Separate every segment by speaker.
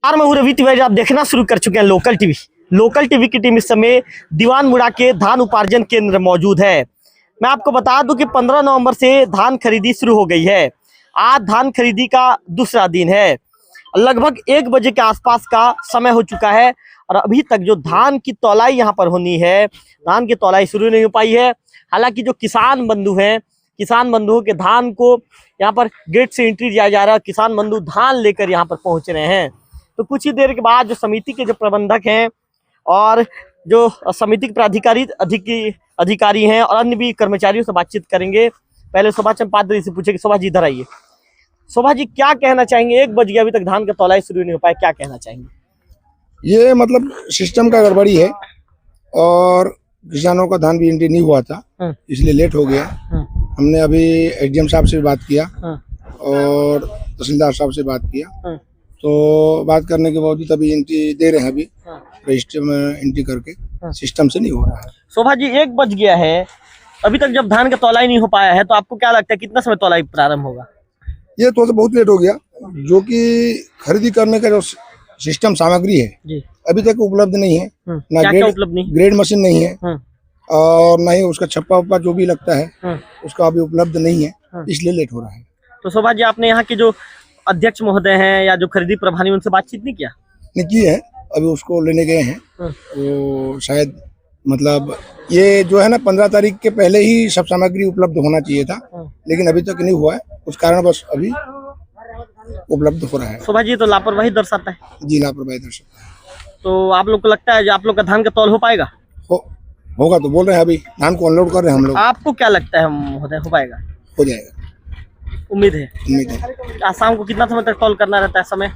Speaker 1: मैं हूं रवि तिवारी। आप देखना शुरू कर चुके हैं लोकल टीवी। लोकल टीवी की टीम इस समय दीवानमुड़ा के धान उपार्जन केंद्र मौजूद है। मैं आपको बता दूं कि 15 नवंबर से धान खरीदी शुरू हो गई है। आज धान खरीदी का दूसरा दिन है। लगभग 1 बजे के आसपास का समय हो चुका है और अभी तक जो धान की तौलाई यहाँ पर होनी है, धान की तौलाई शुरू नहीं हो पाई है। हालांकि जो किसान बंधु हैं, किसान बंधुओं के धान को यहाँ पर गेट से एंट्री दिया जा रहा है। किसान बंधु धान लेकर यहाँ पर पहुंच रहे हैं। तो कुछ ही देर के बाद जो समिति के जो प्रबंधक हैं और जो समिति के अधिकारी हैं और अन्य भी कर्मचारियों से बातचीत करेंगे। पहले शोभा चंपाद्री से पूछे कि शोभा जी इधर आइए। शोभा जी क्या कहना चाहेंगे? 1 बज गया, अभी तक धान का तौलाई शुरू नहीं हो पाया, क्या कहना चाहेंगे?
Speaker 2: ये मतलब सिस्टम का गड़बड़ी है और किसानों का धान भी एंट्री नहीं हुआ था, इसलिए लेट हो गया। हमने अभी एसडीएम साहब से बात किया और तहसीलदार साहब से बात किया, तो बात करने के बावजूद अभी एंट्री दे रहे हैं। अभी रजिस्टर में एंट्री करके सिस्टम से नहीं हो रहा है।
Speaker 1: शोभा जी 1 बज गया है, अभी तक जब धान का तौलाई नहीं हो पाया है, तो आपको क्या लगता है कितना समय तौलाई प्रारंभ होगा?
Speaker 2: ये तो बहुत लेट हो गया। जो कि खरीदी करने का जो सिस्टम सामग्री है जी, अभी तक उपलब्ध नहीं है। ना ग्रेड मशीन नहीं है और ना ही उसका छप्पा वप्पा जो भी लगता है उसका अभी उपलब्ध नहीं है, इसलिए लेट हो रहा है।
Speaker 1: तो शोभा जी आपने यहाँ के जो अध्यक्ष महोदय हैं या जो खरीदी प्रभारी, उनसे बातचीत नहीं किया?
Speaker 2: नहीं की है, अभी उसको लेने गए हैं। तो शायद मतलब ये जो है ना 15 तारीख के पहले ही सब सामग्री उपलब्ध होना चाहिए था, लेकिन अभी तक नहीं हुआ है। उस कारण बस अभी उपलब्ध हो रहा है।
Speaker 1: शोभा जी तो लापरवाही दर्शाता है
Speaker 2: जी, लापरवाही दर्शाता है।
Speaker 1: तो आप लोग को लगता है आप लोग का धान का तौल हो पाएगा?
Speaker 2: होगा तो बोल रहे हैं, अभी धान को अनलोड कर रहे हैं हम लोग।
Speaker 1: आपको क्या लगता है महोदय, हो पाएगा?
Speaker 2: हो जाएगा,
Speaker 1: उम्मीद है।
Speaker 2: उम्मीद
Speaker 1: शाम को कितना समय तक तौल करना रहता है? समय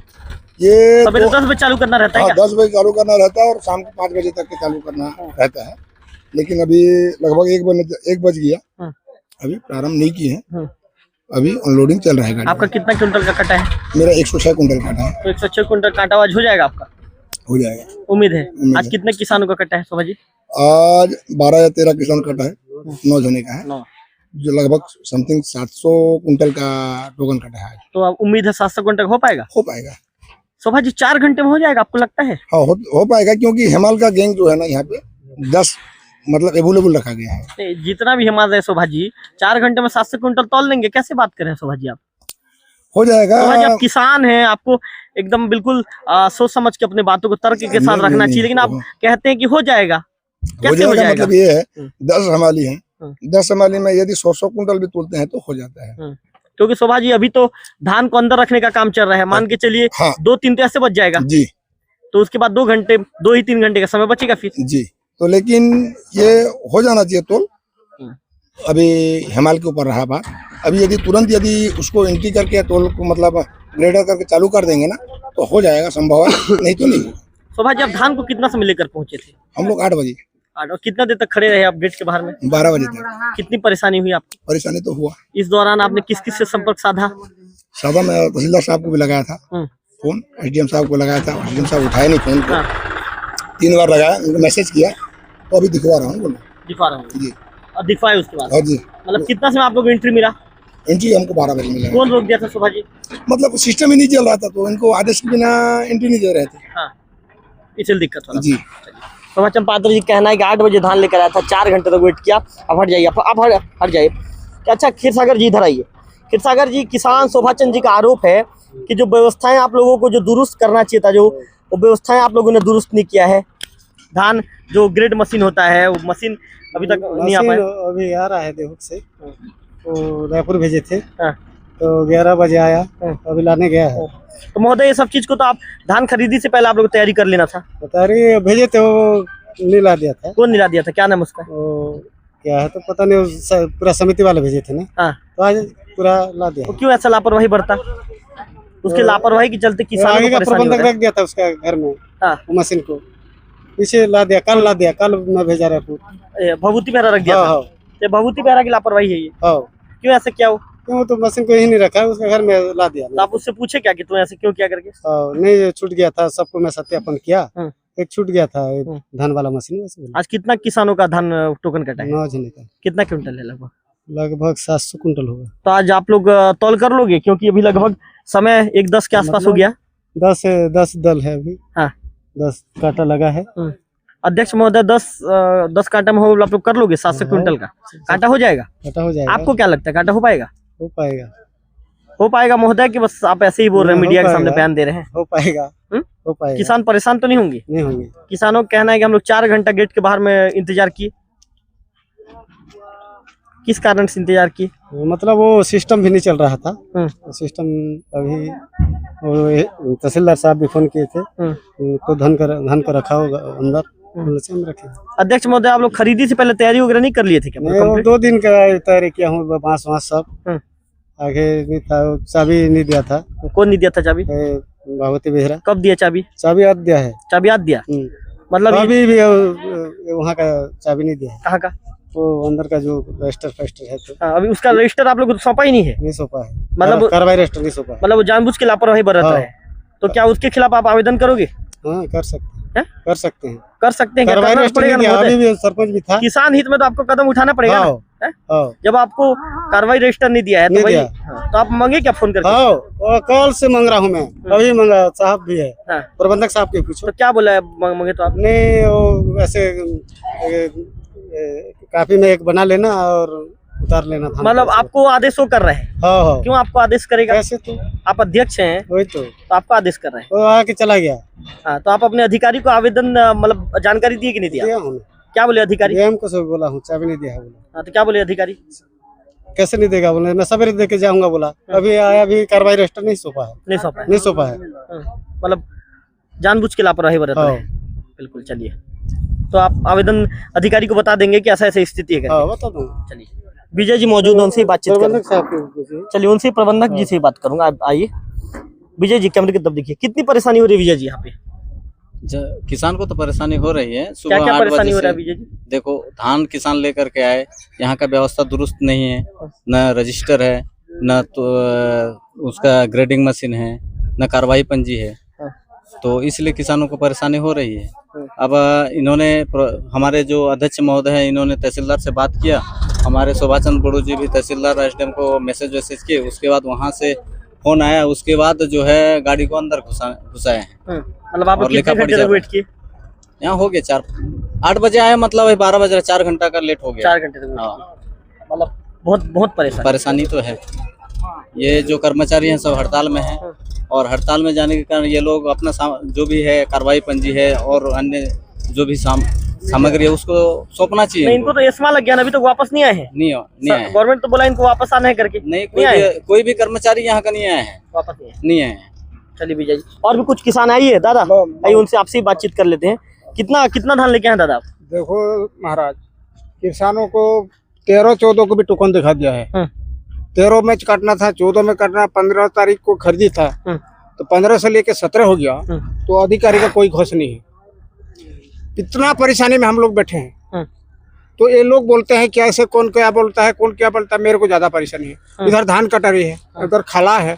Speaker 2: ये
Speaker 1: सवेरे 10 बजे चालू करना रहता है?
Speaker 2: 10 बजे चालू करना रहता है और शाम को 5 बजे तक के चालू करना रहता है। लेकिन अभी लगभग 1 बज गया, अभी प्रारंभ नहीं किए हैं, अभी अनलोडिंग चल रहा है।
Speaker 1: आपका कितना क्विंटल का कटा है?
Speaker 2: मेरा 106 क्विंटल काटा है।
Speaker 1: तो 106 क्विंटल काटा आज हो जाएगा आपका?
Speaker 2: हो जाएगा,
Speaker 1: उम्मीद है। आज कितने किसानों का कटा है शोभा जी?
Speaker 2: आज 12 या 13 किसान कटा है, 9 जने का है, जो लगभग समथिंग 700 क्विंटल का टोकन कटा है।
Speaker 1: तो अब उम्मीद है 700 क्विंटल हो पाएगा?
Speaker 2: हो पाएगा
Speaker 1: शोभा जी। 4 घंटे में हो जाएगा आपको लगता है?
Speaker 2: हाँ, हो पाएगा, क्योंकि हिमाल का गैंग जो है ना यहाँ पे 10 मतलब अवेलेबल रखा गया है।
Speaker 1: जितना भी हिमाल है शोभा जी, 4 घंटे में 700 क्विंटल तौल लेंगे? कैसे बात करें शोभा जी आप?
Speaker 2: हो जाएगा।
Speaker 1: शोभा जी आप किसान हैं, आपको एकदम बिल्कुल सोच समझ के अपने बातों को तर्क के साथ रखना चाहिए, लेकिन आप कहते हैं कि हो जाएगा। कैसे हो जाएगा?
Speaker 2: मतलब ये है 10 हमाली है, 10 हमाली में यदि 100 क्विंटल भी तोलते हैं तो हो जाता है।
Speaker 1: क्योंकि शोभा जी अभी तो धान को अंदर रखने का काम चल रहा है, मान के चलिए 2-3 तो ऐसे बच जाएगा
Speaker 2: जी, तो
Speaker 1: उसके बाद 2 ही 3 घंटे का समय बचेगा फिर
Speaker 2: जी। तो लेकिन ये हो जाना चाहिए तोल। अभी हिमाल के ऊपर रहा बात। अभी यदि तुरंत यदि उसको एंट्री करके तोल को मतलब ग्रेडर करके चालू कर देंगे ना तो हो जाएगा, संभव है, नहीं तो नहीं।
Speaker 1: शोभा जी आप धान को कितना समय लेकर पहुंचे थे?
Speaker 2: हम लोग 8 बजे।
Speaker 1: और कितना देर तक खड़े रहे आप गेट के बाहर में?
Speaker 2: 12 बजे तक।
Speaker 1: कितनी परेशानी हुई आपको?
Speaker 2: परेशानी तो हुआ।
Speaker 1: इस दौरान आपने किस किस से संपर्क साधा?
Speaker 2: मैं तहसीलदार साहब को भी लगाया था फोन, एसडीएम साहब को लगाया था, एसडीएम साहब उठाए नहीं फोन को। 3 बार लगाया, उनको मैसेज किया, तो अभी दिखवा रहा हूँ।
Speaker 1: दिखवा रहा हूँ
Speaker 2: जी,
Speaker 1: और दिखवाए उसके बाद?
Speaker 2: हाँ जी।
Speaker 1: मतलब कितना समय आप लोग एंट्री मिला?
Speaker 2: एंट्री हमको 12 बजे मिला।
Speaker 1: कौन रोक दिया था शोभा जी?
Speaker 2: मतलब सिस्टम ही नहीं चल रहा था, तो इनको आदेश के बिना एंट्री नहीं दे रहे थे।
Speaker 1: हाँ, इसलिए दिक्कत हो
Speaker 2: जी।
Speaker 1: शोभा चंपाद्री जी कहना है कि 8 बजे धान लेकर आया था, 4 घंटे तक वेट किया। अब हट जाइए, आप हट जाइए। अच्छा क्षीरसागर जी इधर आइए। क्षीरसागर जी, किसान शोभा चंद जी का आरोप है कि जो व्यवस्थाएं आप लोगों को जो दुरुस्त करना चाहिए था, जो व्यवस्थाएं आप लोगों ने दुरुस्त नहीं किया है। धान जो ग्रेड मशीन होता है वो मशीन अभी तक नहीं आ पाया।
Speaker 3: अभी आ रहा है देवक से, तो रायपुर भेजे थे, तो 11 बजे आया, अभी लाने गया है।
Speaker 1: तो महोदय ये सब चीज को तो आप धान खरीदी से पहले आप लोग तैयारी कर लेना था।
Speaker 3: तैयारी भेजे थे, वो नीला दिया था।
Speaker 1: कौन नीला दिया था? क्या नाम उसका?
Speaker 3: क्या है तो पता नहीं, पूरा समिति वाले भेजे थे ना, तो आज पूरा ला दिया।
Speaker 1: तो क्यों ऐसा लापरवाही बरता? उसके लापरवाही के चलते किसानों को
Speaker 3: प्रबंधक रख दिया था उसका घर में मशीन को, पीछे ला दिया, कल मैं भेजा रहा।
Speaker 1: भभूति बेहरा रख दिया था। तो भभूति बेहरा की लापरवाही है ये? क्यों ऐसे क्या हो?
Speaker 3: क्यों, तो मशीन को ही नहीं रखा है, उसके घर में ला दिया।
Speaker 1: तो आप उससे पूछे क्या कि तू ऐसे क्यों किया करके?
Speaker 3: नहीं, छूट गया था, सबको मैं सत्यापन किया, एक छूट गया था धान वाला मशीन।
Speaker 1: आज कितना किसानों का धान टोकन कटा है?
Speaker 3: 9 जने का।
Speaker 1: कितना क्विंटल है?
Speaker 3: लगभग 700 कुंटल होगा।
Speaker 1: तो आज आप लोग तौल कर लोगे? क्योंकि अभी लगभग समय 1:10 के आसपास हो गया।
Speaker 3: 10 दल है अभी।
Speaker 1: हाँ।
Speaker 3: 10 कांटा लगा है।
Speaker 1: अध्यक्ष महोदय 10 कांटा में हो आप लोग कर लोगे 700 क्विंटल का कांटा हो जाएगा?
Speaker 3: कांटा हो जाएगा।
Speaker 1: आपको क्या लगता है कांटा हो पाएगा?
Speaker 3: हो पाएगा।
Speaker 1: हो पाएगा महोदय कि बस आप ऐसे ही बोल रहे हैं,
Speaker 3: हो
Speaker 1: मीडिया के सामने
Speaker 3: पाएगा।
Speaker 1: बयान दे रहे हैं?
Speaker 3: हो पाएगा। हो पाएगा।
Speaker 1: किसान परेशान तो नहीं होंगे?
Speaker 3: नहीं होंगे।
Speaker 1: किसानों का कहना है कि हम लोग 4 घंटा गेट के बाहर में इंतजार किए। किस कारण से इंतजार किए?
Speaker 3: मतलब वो सिस्टम भी नहीं चल रहा था। सिस्टम अभी वो तहसीलदार साहब भी फोन किए थे तो धन का रखा होगा अंदर, हम रखे।
Speaker 1: अध्यक्ष महोदय आप लोग खरीदी से पहले तैयारी वगैरह नहीं कर लिए थे क्या?
Speaker 3: मैं वो 2 दिन का तैयारी किया हूँ, बांस सब आगे नहीं था, चाबी नहीं दिया था।
Speaker 1: कौन नहीं दिया था चाबी?
Speaker 3: भगवती बेहरा।
Speaker 1: कब दिया चाबी?
Speaker 3: चाबी याद दिया है।
Speaker 1: चाबी याद दिया मतलब
Speaker 3: अभी भी वहाँ का चाबी नहीं दिया है।
Speaker 1: कहाँ का?
Speaker 3: वो अंदर का जो रजिस्टर है तो
Speaker 1: अभी उसका रजिस्टर आप लोग को सौंपा ही नहीं है?
Speaker 3: नहीं सौंपा है।
Speaker 1: मतलब
Speaker 3: कार्रवाई रजिस्टर नहीं सौंपा है।
Speaker 1: मतलब वो जानबूझ के लापरवाही बरत रहे हैं। तो क्या उसके खिलाफ आप आवेदन करोगे?
Speaker 3: हाँ कर सकते हैं। कर सकते हैं।
Speaker 1: कर सकते हैं।
Speaker 3: कार्रवाई रजिस्टर नहीं दिया, अभी भी सरपंच भी था।
Speaker 1: किसान हित में तो आपको कदम उठाना पड़ेगा ना? जब आपको कार्रवाई रजिस्टर नहीं दिया है तो भाई तो आप मांगे क्या फोन करके?
Speaker 3: हाँ कल से मांग रहा हूँ मैं, अभी मांगा। साहब भी है, प्रबंधक साहब के पूछो।
Speaker 1: तो क्या बोला है मांगे तो आपने?
Speaker 3: वो वैसे काफी में एक बना लेना और उतार लेना था।
Speaker 1: मतलब आपको आदेश वो कर रहे हैं?
Speaker 3: हाँ।
Speaker 1: क्यों आपको आदेश करेगा?
Speaker 3: कैसे? तो
Speaker 1: आप अध्यक्ष हैं
Speaker 3: वही तो
Speaker 1: आपको आदेश कर रहे हैं।
Speaker 3: वो आके चला गया।
Speaker 1: हाँ तो आप अपने अधिकारी को आवेदन मतलब जानकारी दिए कि नहीं दिया? क्या बोले अधिकारी?
Speaker 3: हमको सब बोला हूँ, चाबी नहीं दिया है बोला।
Speaker 1: हाँ तो क्या बोले अधिकारी?
Speaker 3: कैसे नहीं देगा बोले, मैं सवेरे दे के जाऊंगा बोला। अभी आया, अभी कार्रवाई रजिस्टर नहीं सौंपा है। नहीं सौंपा है।
Speaker 1: मतलब जानबूझ के लापरवाही बरत रहे हैं। बिल्कुल। चलिए तो आप आवेदन अधिकारी को बता देंगे कि ऐसा ऐसा स्थिति है?
Speaker 3: बता दूंगा।
Speaker 1: चलिए विजय जी मौजूद है, उनसे ही बातचीत
Speaker 3: करेंगे।
Speaker 1: चलिए उनसे प्रबंधक जी से ही बात करूंगा। आप आइए विजय जी, कैमरे की तरफ देखिए। कितनी परेशानी हो रही है विजय जी यहाँ पे?
Speaker 4: किसान को तो परेशानी हो रही है।
Speaker 1: क्या क्या परेशानी हो रहा है विजय जी?
Speaker 4: देखो धान किसान लेकर के आए, यहाँ का व्यवस्था दुरुस्त नहीं है, न रजिस्टर है, न तो उसका ग्रेडिंग मशीन है, न कार्रवाई पंजी है। तो इसलिए किसानों को परेशानी हो रही है। अब इन्होंने हमारे जो अध्यक्ष महोदय हैं, इन्होंने तहसीलदार से बात किया। हमारे शोभा चंद्र बड़ू जी भी तहसीलदार एसडीएम को मैसेज वैसेज किए। उसके बाद वहाँ से फोन आया, उसके बाद जो है गाड़ी को अंदर घुसाए हैं।
Speaker 1: मतलब आप कितने घंटे तक वेट किए?
Speaker 4: यहाँ हो गया 8 बजे आए, मतलब 12 बज रहा, 4 घंटा का लेट हो गया।
Speaker 1: 4 घंटे तक। हाँ मतलब बहुत
Speaker 4: परेशानी तो है। ये जो कर्मचारी हैं सब हड़ताल में हैं और हड़ताल में जाने के कारण ये लोग अपना जो भी है कार्रवाई पंजी है और अन्य जो भी सामग्री है उसको सौंपना चाहिए।
Speaker 1: नहीं, इनको तो एस्मा लग गया ना, अभी तक वापस नहीं आए हैं। नहीं आए। गवर्नमेंट तो बोला इनको वापस आना है करके।
Speaker 4: नहीं कोई भी कर्मचारी यहाँ का नहीं आए हैं, वापस नहीं आए हैं।
Speaker 1: चलिए विजय जी, और भी कुछ किसान आइए दादा, आइए उनसे आपसे बातचीत कर लेते हैं। कितना धान लेके आए दादा आप?
Speaker 2: देखो महाराज, किसानों को 13-14 को भी टोकन दिखा दिया है। 13 में काटना था, 14 में काटना, 15 तारीख को खरीदी था तो 15 से लेके 17 हो गया। तो अधिकारी का कोई घोष नहीं है। इतना परेशानी में हम लोग बैठे हैं। तो ये लोग बोलते हैं कि ऐसे कौन क्या बोलता है, कौन क्या बोलता है। मेरे को ज्यादा परेशानी है। इधर धान कटा रही है, इधर खला है,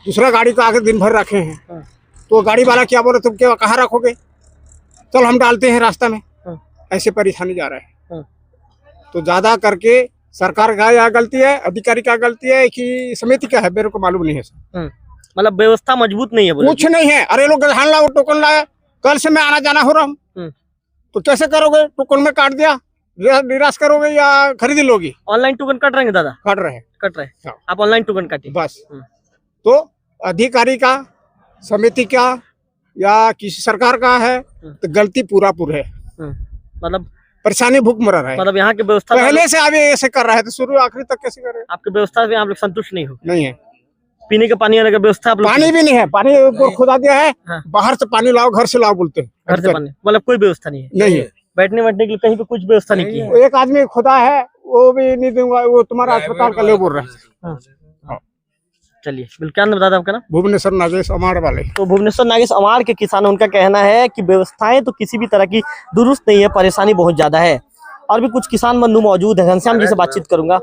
Speaker 2: दूसरा गाड़ी को आगे दिन भर रखे हैं। तो गाड़ी वाला क्या बोले, तुम क्या कहाँ रखोगे, चल हम डालते हैं रास्ता में। ऐसे परेशानी जा रहा है। तो ज्यादा करके सरकार का क्या गलती है, अधिकारी का गलती है कि समिति का है, मेरे को मालूम नहीं है सर।
Speaker 1: मतलब व्यवस्था मजबूत नहीं है,
Speaker 2: कुछ नहीं है। अरे लोग धान लाओ, टोकन लाए, कल से मैं आना जाना हो रहा हूँ। तो कैसे करोगे? टोकन में काट दिया, निराश करोगे या खरीदी लोगी?
Speaker 1: ऑनलाइन टोकन कट रहे हैं दादा?
Speaker 2: कट रहे
Speaker 1: हाँ। आप ऑनलाइन टोकन काटिए
Speaker 2: बस। तो अधिकारी का, समिति का या किसी सरकार का है तो गलती पूरा है।
Speaker 1: मतलब
Speaker 2: परेशानी भूख मर रहा है।
Speaker 1: मतलब यहाँ की व्यवस्था
Speaker 2: पहले से अभी ऐसे कर रहा है तो शुरू आखिरी तक कैसे करे? आपकी
Speaker 1: व्यवस्था से आप लोग संतुष्ट नहीं हो?
Speaker 2: नहीं है।
Speaker 1: पीने के पानी आने का व्यवस्था?
Speaker 2: पानी भी नहीं है, पानी ऊपर खुदा दिया है। हाँ। बाहर से पानी लाओ, घर से लाओ बोलते हैं।
Speaker 1: घर से पानी मतलब कोई व्यवस्था नहीं है? नहीं है। बैठने के लिए कहीं पे कुछ व्यवस्था नहीं की है?
Speaker 2: एक आदमी खुदा है, वो भी नहीं दूंगा, वो तुम्हारा अस्पताल का ले बोल रहा है।
Speaker 1: चलिए, क्या नाम दादा आपका? ना
Speaker 2: भुवनेश्वर नागेश अमाड़ वाले।
Speaker 1: तो भुवनेश्वर नागेश अमाड़ के किसान, उनका कहना है कि व्यवस्थाएं तो किसी भी तरह की दुरुस्त नहीं है, परेशानी बहुत ज्यादा है। और भी कुछ किसान बंधु मौजूद है, घनश्याम जी से बातचीत करूंगा।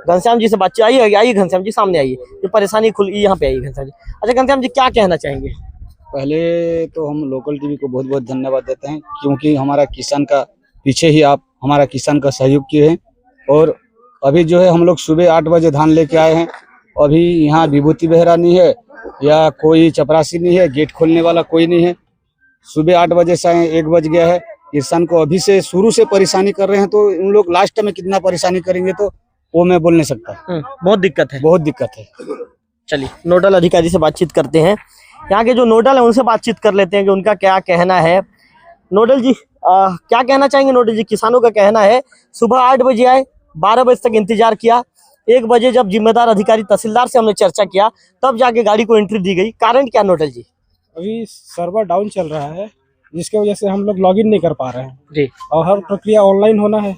Speaker 1: घनश्याम जी से बातचीत, आइए घनश्याम जी सामने आइए, ये परेशानी खुली यहाँ पे आइए घनश्याम जी। अच्छा घनश्याम जी, क्या कहना चाहेंगे?
Speaker 5: पहले तो हम लोकल टीवी को बहुत बहुत धन्यवाद देते हैं, क्योंकि हमारा किसान का पीछे ही आप हमारा किसान का सहयोग किए हैं। और अभी जो है हम लोग सुबह 8 बजे धान लेके आए हैं। अभी यहाँ विभूति बेहरा नहीं है या कोई चपरासी नहीं है, गेट खोलने वाला कोई नहीं है। सुबह 8 बजे से 1 बज गया है। किसान को अभी से शुरू से परेशानी कर रहे हैं, तो उन लोग लास्ट में कितना परेशानी करेंगे तो वो मैं बोल नहीं सकता।
Speaker 1: बहुत दिक्कत है।
Speaker 5: बहुत दिक्कत है।
Speaker 1: चलिए नोडल अधिकारी से बातचीत करते हैं, यहाँ के जो नोडल है उनसे बातचीत कर लेते हैं कि उनका क्या कहना है। नोडल जी क्या कहना चाहेंगे? नोडल जी, किसानों का कहना है सुबह 8 बजे आए, 12 बजे तक इंतजार किया, 1 बजे जब जिम्मेदार अधिकारी तहसीलदार से हमने चर्चा किया तब जाके गाड़ी को एंट्री दी गई। कारण क्या नोडल जी?
Speaker 6: अभी सर्वर डाउन चल रहा है, जिसके वजह से हम लोग लॉगिन नहीं कर पा रहे हैं
Speaker 1: जी।
Speaker 6: और हर प्रक्रिया ऑनलाइन होना है,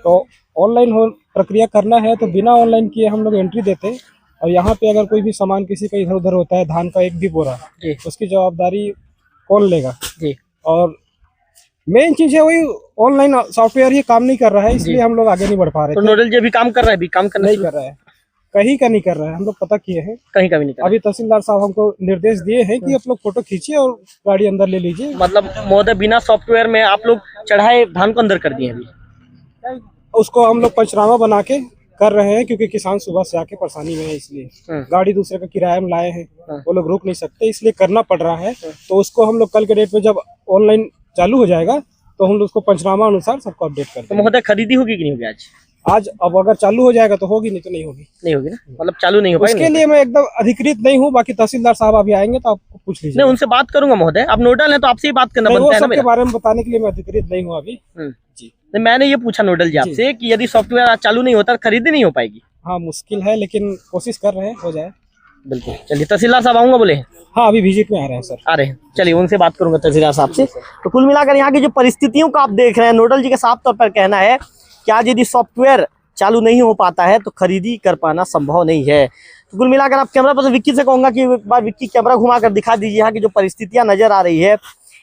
Speaker 6: तो ऑनलाइन प्रक्रिया करना है तो बिना ऑनलाइन किए हम लोग एंट्री देते। और यहाँ पे अगर कोई भी सामान किसी का इधर उधर होता है, धान का एक भी बोरा, उसकी जवाबदारी कौन लेगा जी। और मेन चीज है वही ऑनलाइन सॉफ्टवेयर ही काम नहीं कर रहा है, इसलिए हम लोग आगे नहीं बढ़ पा रहे।
Speaker 1: तो नोडल जी अभी काम कर रहा है? अभी काम नहीं
Speaker 6: कर रहा है, कहीं का नहीं कर रहा है। हम लोग पता किए हैं,
Speaker 1: कहीं का भी नहीं कर रहा।
Speaker 6: अभी तहसीलदार साहब हमको निर्देश दिए हैं कि आप लोग फोटो खींचिए और गाड़ी अंदर ले लीजिए।
Speaker 1: मतलब महोदय बिना सॉफ्टवेयर में आप लोग चढ़ाए धान को अंदर कर दिए अभी?
Speaker 6: उसको हम लोग पंचनामा बना के कर रहे हैं, क्योंकि किसान सुबह से आके परेशानी में है, इसलिए गाड़ी दूसरे का किराया में लाए हैं, वो लोग रुक नहीं सकते, इसलिए करना पड़ रहा है। तो उसको हम लोग कल के डेट में जब ऑनलाइन चालू हो जाएगा तो हम लोग उसको पंचनामा अनुसार सबको अपडेट कर देंगे।
Speaker 1: तो महोदय खरीदी होगी कि नहीं होगी
Speaker 6: आज? अब अगर चालू हो जाएगा तो होगी, नहीं तो नहीं होगी।
Speaker 1: नहीं होगी ना, मतलब चालू नहीं हो पाएगी।
Speaker 6: उसके लिए मैं एकदम अधिकृत नहीं हूँ, बाकी तहसीलदार साहब अभी आएंगे तो आपको पूछ लीजिए।
Speaker 1: नहीं, उनसे बात करूंगा महोदय, आप नोडल है तो आपसे ही बात करना बनता है ना।
Speaker 6: सबके बारे में बताने के लिए मैं अधिकृत नहीं हूँ अभी जी।
Speaker 1: मैंने ये पूछा नोडल जी आपसे कि यदि सॉफ्टवेयर आज चालू नहीं होता खरीदी नहीं हो पाएगी?
Speaker 6: हाँ मुश्किल है, लेकिन कोशिश कर रहे हैं, हो जाए।
Speaker 1: बिल्कुल। चलिए तहसीलदार साहब आऊंगा बोले?
Speaker 6: हाँ अभी विजिट में आ रहे हैं सर।
Speaker 1: आ रहे हैं, चलिए उनसे बात करूंगा तहसीलदार साहब से। तो कुल मिलाकर यहाँ की जो परिस्थितियों को आप देख रहे हैं, नोडल जी का साफ तौर पर कहना है कि आज यदि सॉफ्टवेयर चालू नहीं हो पाता है तो खरीदी कर पाना संभव नहीं है। तो कुल मिलाकर आप कैमरा पर विक्की से कहूंगा कि एक बार विक्की कैमरा घुमा कर दिखा दीजिए यहाँ की जो परिस्थितियां नजर आ रही है।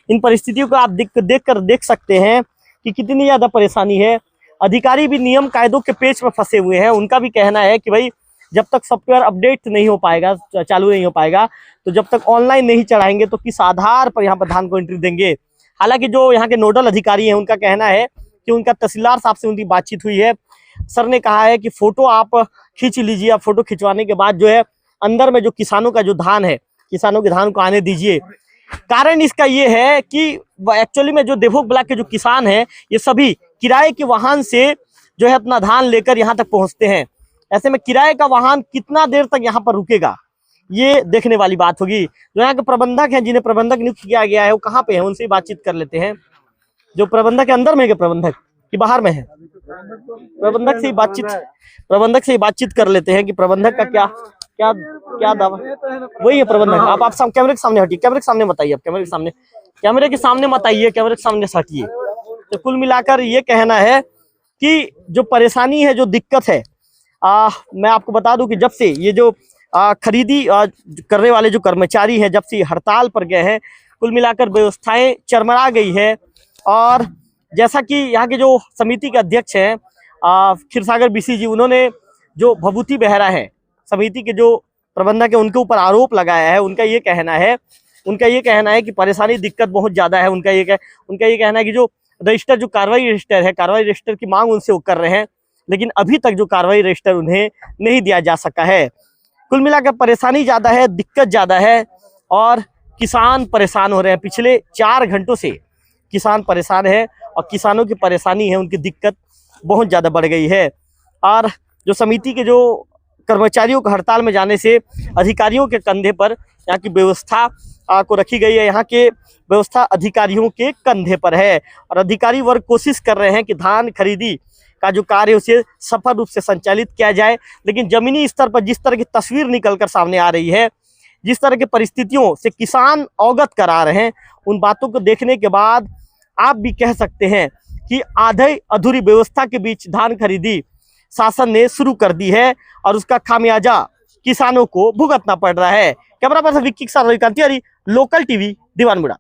Speaker 1: इन परिस्थितियों को आप देख सकते हैं कि कितनी ज्यादा परेशानी है। अधिकारी भी नियम कायदों के पेच में फंसे हुए हैं। उनका भी कहना है कि भाई जब तक सॉफ्टवेयर अपडेट नहीं हो पाएगा, चालू नहीं हो पाएगा, तो जब तक ऑनलाइन नहीं चढ़ाएंगे तो किस आधार पर यहाँ पर धान को एंट्री देंगे। हालांकि जो यहाँ के नोडल अधिकारी हैं उनका कहना है कि उनका तहसीलदार साहब से उनकी बातचीत हुई है। सर ने कहा है कि फोटो आप खींच लीजिए, आप फोटो खिंचवाने के बाद जो है अंदर में जो किसानों का जो धान है, किसानों के धान को आने दीजिए। कारण इसका ये है कि एक्चुअली में जो देवोग ब्लॉक के जो किसान हैं ये सभी किराए के वाहन से जो है अपना धान लेकर यहाँ तक पहुँचते हैं। ऐसे में किराए का वाहन कितना देर तक यहाँ पर रुकेगा ये देखने वाली बात होगी। जो यहाँ के प्रबंधक हैं, जिन्हें प्रबंधक नियुक्त किया गया है, वो कहाँ पे है, उनसे बातचीत कर लेते हैं। जो प्रबंधक है अंदर में है, प्रबंधक कि बाहर में है? प्रबंधक से ही बातचीत कर लेते हैं कि प्रबंधक का क्या दावा। वही है प्रबंधक। आप कैमरे के सामने हटिए, कैमरे के सामने बताइए, आप कैमरे के सामने मत आइए, कैमरे के सामने से हटिए। तो कुल मिलाकर ये कहना है कि जो परेशानी है, जो दिक्कत है, मैं आपको बता दूं कि जब से ये जो खरीदी करने वाले जो कर्मचारी हैं, जब से हड़ताल पर गए हैं, कुल मिलाकर व्यवस्थाएं चरमरा गई है। और जैसा कि यहाँ के जो समिति के अध्यक्ष हैं क्षीरसागर बीसी जी, उन्होंने जो भभूति बेहरा है समिति के जो प्रबंधक है उनके ऊपर आरोप लगाया है। उनका ये कहना है कि परेशानी दिक्कत बहुत ज्यादा है। उनका ये कहना है कि जो रजिस्टर, जो कार्रवाई रजिस्टर की मांग उनसे वो कर रहे हैं, लेकिन अभी तक जो कार्रवाई रजिस्टर उन्हें नहीं दिया जा सका है। कुल मिलाकर परेशानी ज्यादा है, दिक्कत ज्यादा है और किसान परेशान हो रहे हैं। पिछले 4 घंटों से किसान परेशान है और किसानों की परेशानी है, उनकी दिक्कत बहुत ज्यादा बढ़ गई है। और जो समिति के जो कर्मचारियों को हड़ताल में जाने से अधिकारियों के कंधे पर यहाँ की व्यवस्था को रखी गई है। यहाँ के व्यवस्था अधिकारियों के कंधे पर है और अधिकारी वर्ग कोशिश कर रहे हैं कि धान खरीदी का जो कार्य उसे सफल रूप से संचालित किया जाए। लेकिन जमीनी स्तर पर जिस तरह की तस्वीर निकलकर सामने आ रही है, जिस तरह की परिस्थितियों से किसान अवगत करा रहे हैं, उन बातों को देखने के बाद आप भी कह सकते हैं कि आधे अधूरी व्यवस्था के बीच धान खरीदी शासन ने शुरू कर दी है और उसका खामियाजा किसानों को भुगतना पड़ रहा है। कैमरा पर्सन विक्की के साथ रविकांत तिवारी, लोकल टीवी, दीवानमुड़ा।